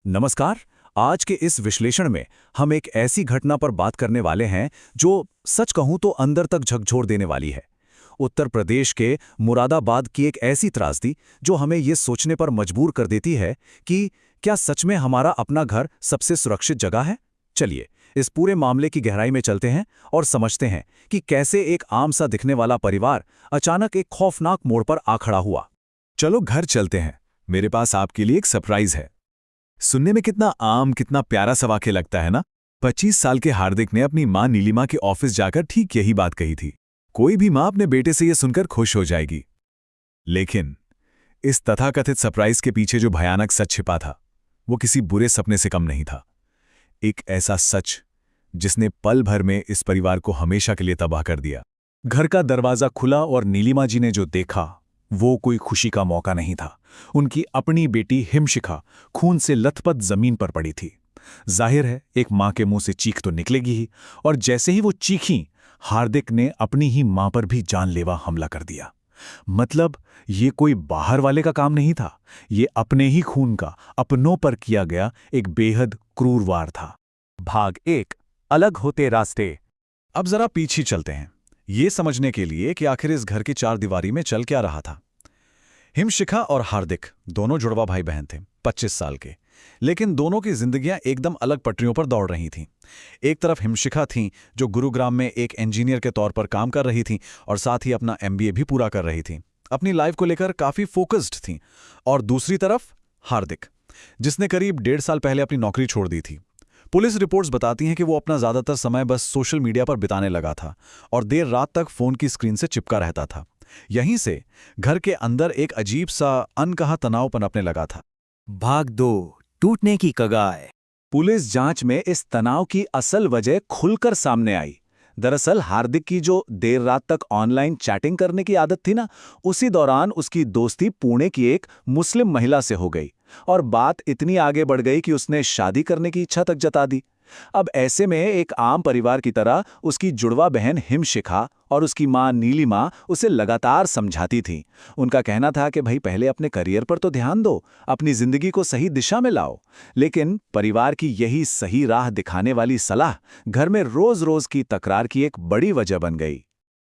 नमस्कार। आज के इस विश्लेषण में हम एक ऐसी घटना पर बात करने वाले हैं जो सच कहूं तो अंदर तक झकझोर देने वाली है। उत्तर प्रदेश के मुरादाबाद की एक ऐसी त्रासदी जो हमें ये सोचने पर मजबूर कर देती है कि क्या सच में हमारा अपना घर सबसे सुरक्षित जगह है। चलिए इस पूरे मामले की गहराई में चलते हैं और समझते हैं कि कैसे एक आम सा दिखने वाला परिवार अचानक एक खौफनाक मोड़ पर आ खड़ा हुआ। चलो घर चलते हैं, मेरे पास आपके लिए एक सरप्राइज है। सुनने में कितना आम, कितना प्यारा सा वाक्य लगता है ना। 25 साल के हार्दिक ने अपनी मां नीलिमा के ऑफिस जाकर ठीक यही बात कही थी। कोई भी मां अपने बेटे से यह सुनकर खुश हो जाएगी। लेकिन इस तथाकथित सरप्राइज के पीछे जो भयानक सच छिपा था, वो किसी बुरे सपने से कम नहीं था। एक ऐसा सच जिसने पल भर में इस परिवार को हमेशा के लिए तबाह कर दिया। घर का दरवाजा खुला और नीलिमा जी ने जो देखा वो कोई खुशी का मौका नहीं था। उनकी अपनी बेटी हिमशिखा खून से लथपथ जमीन पर पड़ी थी। जाहिर है एक मां के मुंह से चीख तो निकलेगी ही, और जैसे ही वो चीखीं, हार्दिक ने अपनी ही मां पर भी जानलेवा हमला कर दिया। मतलब ये कोई बाहर वाले का काम नहीं था, ये अपने ही खून का अपनों पर किया गया एक बेहद क्रूर वार था। भाग 1, अलग होते रास्ते। अब जरा पीछे चलते हैं, ये समझने के लिए कि आखिर इस घर की चारदीवारी में चल क्या रहा था। हिमशिखा और हार्दिक दोनों जुड़वा भाई बहन थे, 25 साल के। लेकिन दोनों की जिंदगियां एकदम अलग पटरियों पर दौड़ रही थीं। एक तरफ हिमशिखा थीं जो गुरुग्राम में एक इंजीनियर के तौर पर काम कर रही थीं और साथ ही अपना MBA भी पूरा कर रही थीं। अपनी लाइफ को लेकर काफी फोकस्ड थीं। और दूसरी तरफ हार्दिक, जिसने करीब 1.5 साल पहले अपनी नौकरी छोड़ दी थी। पुलिस रिपोर्ट्स बताती हैं कि वो अपना ज्यादातर समय बस सोशल मीडिया पर बिताने लगा था और देर रात तक फोन की स्क्रीन से चिपका रहता था। यहीं से घर के अंदर एक अजीब सा अनकहा तनाव पनपने लगा था। भाग 2, टूटने की कगार। पुलिस जांच में इस तनाव की असल वजह खुलकर सामने आई। दरअसल हार्दिक की जो देर रात तक ऑनलाइन चैटिंग करने की आदत थी ना, उसी दौरान उसकी दोस्ती पुणे की एक मुस्लिम महिला से हो गई और बात इतनी आगे बढ़ गई कि उसने शादी करने की इच्छा तक जता दी। अब ऐसे में एक आम परिवार की तरह उसकी जुड़वा बहन हिमशिखा और उसकी मां नीलिमा उसे लगातार समझाती थी। उनका कहना था कि भाई पहले अपने करियर पर तो ध्यान दो, अपनी जिंदगी को सही दिशा में लाओ। लेकिन परिवार की यही सही राह दिखाने वाली सलाह घर में रोज रोज की तकरार की एक बड़ी वजह बन गई।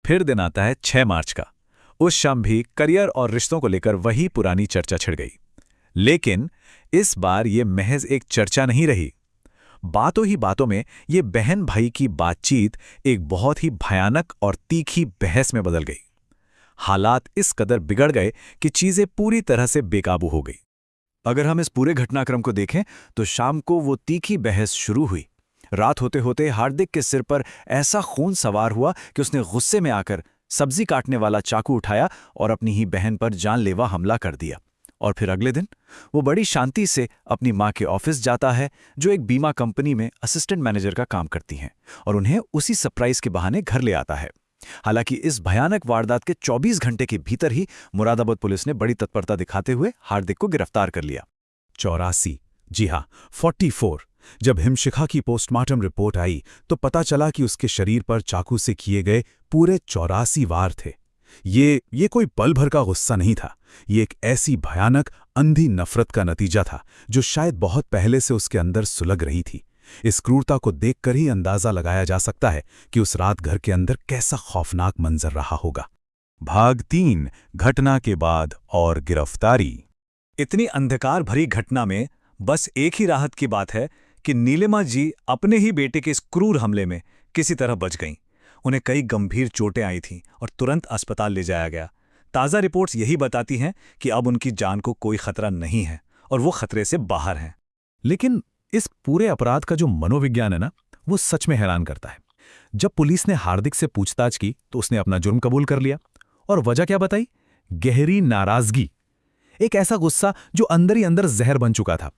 फिर दिन आता है 6 मार्च का। उस शाम भी करियर और रिश्तों को लेकर वही पुरानी चर्चा छिड़ गई। लेकिन इस बार ये महज एक चर्चा नहीं रही। बातों ही बातों में ये बहन भाई की बातचीत एक बहुत ही भयानक और तीखी बहस में बदल गई। हालात इस कदर बिगड़ गए कि चीजें पूरी तरह से बेकाबू हो गई। अगर हम इस पूरे घटनाक्रम को देखें तो शाम को वो तीखी बहस शुरू हुई। रात होते होते हार्दिक के सिर पर ऐसा खून सवार हुआ कि उसने गुस्से में आकर सब्जी काटने वाला चाकू उठाया और अपनी ही बहन पर जानलेवा हमला कर दिया। और फिर अगले दिन वो बड़ी शांति से अपनी मां के ऑफिस जाता है, जो एक बीमा कंपनी में असिस्टेंट मैनेजर का काम करती हैं, और उन्हें उसी सरप्राइज के बहाने घर ले आता है। हालांकि इस भयानक वारदात के 24 घंटे के भीतर ही मुरादाबाद पुलिस ने बड़ी तत्परता दिखाते हुए हार्दिक को गिरफ्तार कर लिया। 84, जी हाँ 44। जब हिमशिखा की पोस्टमार्टम रिपोर्ट आई तो पता चला कि उसके शरीर पर चाकू से किए गए पूरे 84 वार थे। ये कोई पल भर का गुस्सा नहीं था, ये एक ऐसी भयानक अंधी नफरत का नतीजा था जो शायद बहुत पहले से उसके अंदर सुलग रही थी। इस क्रूरता को देखकर ही अंदाजा लगाया जा सकता है कि उस रात घर के अंदर कैसा खौफनाक मंजर रहा होगा। भाग 3, घटना के बाद और गिरफ्तारी। इतनी अंधकार भरी घटना में बस एक ही राहत की बात है कि नीलिमा जी अपने ही बेटे के इस क्रूर हमले में किसी तरह बच गईं। उन्हें कई गंभीर चोटें आई थीं और तुरंत अस्पताल ले जाया गया। ताज़ा रिपोर्ट्स यही बताती हैं कि अब उनकी जान को कोई खतरा नहीं है और वो खतरे से बाहर हैं। लेकिन इस पूरे अपराध का जो मनोविज्ञान है ना, वो सच में हैरान करता है। जब पुलिस ने हार्दिक से पूछताछ की तो उसने अपना जुर्म कबूल कर लिया। और वजह क्या बताई? गहरी नाराजगी, एक ऐसा गुस्सा जो अंदर ही अंदर जहर बन चुका था।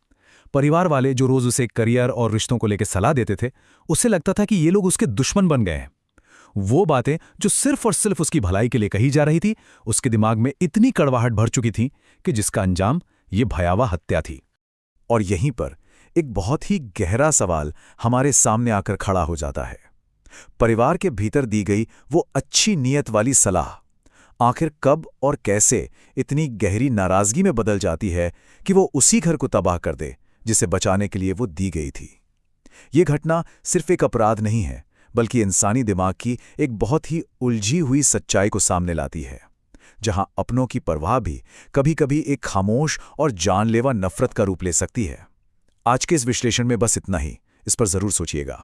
परिवार वाले जो रोज उसे करियर और रिश्तों को लेकर सलाह देते थे, उससे लगता था कि ये लोग उसके दुश्मन बन गए हैं। वो बातें जो सिर्फ और सिर्फ उसकी भलाई के लिए कही जा रही थी, उसके दिमाग में इतनी कड़वाहट भर चुकी थी कि जिसका अंजाम ये भयावह हत्या थी। और यहीं पर एक बहुत ही गहरा सवाल हमारे सामने आकर खड़ा हो जाता है। परिवार के भीतर दी गई वो अच्छी नीयत वाली सलाह आखिर कब और कैसे इतनी गहरी नाराजगी में बदल जाती है कि वो उसी घर को तबाह कर दे जिसे बचाने के लिए वो दी गई थी। ये घटना सिर्फ एक अपराध नहीं है, बल्कि इंसानी दिमाग की एक बहुत ही उलझी हुई सच्चाई को सामने लाती है, जहां अपनों की परवाह भी कभी-कभी एक खामोश और जानलेवा नफरत का रूप ले सकती है। आज के इस विश्लेषण में बस इतना ही। इस पर जरूर सोचिएगा।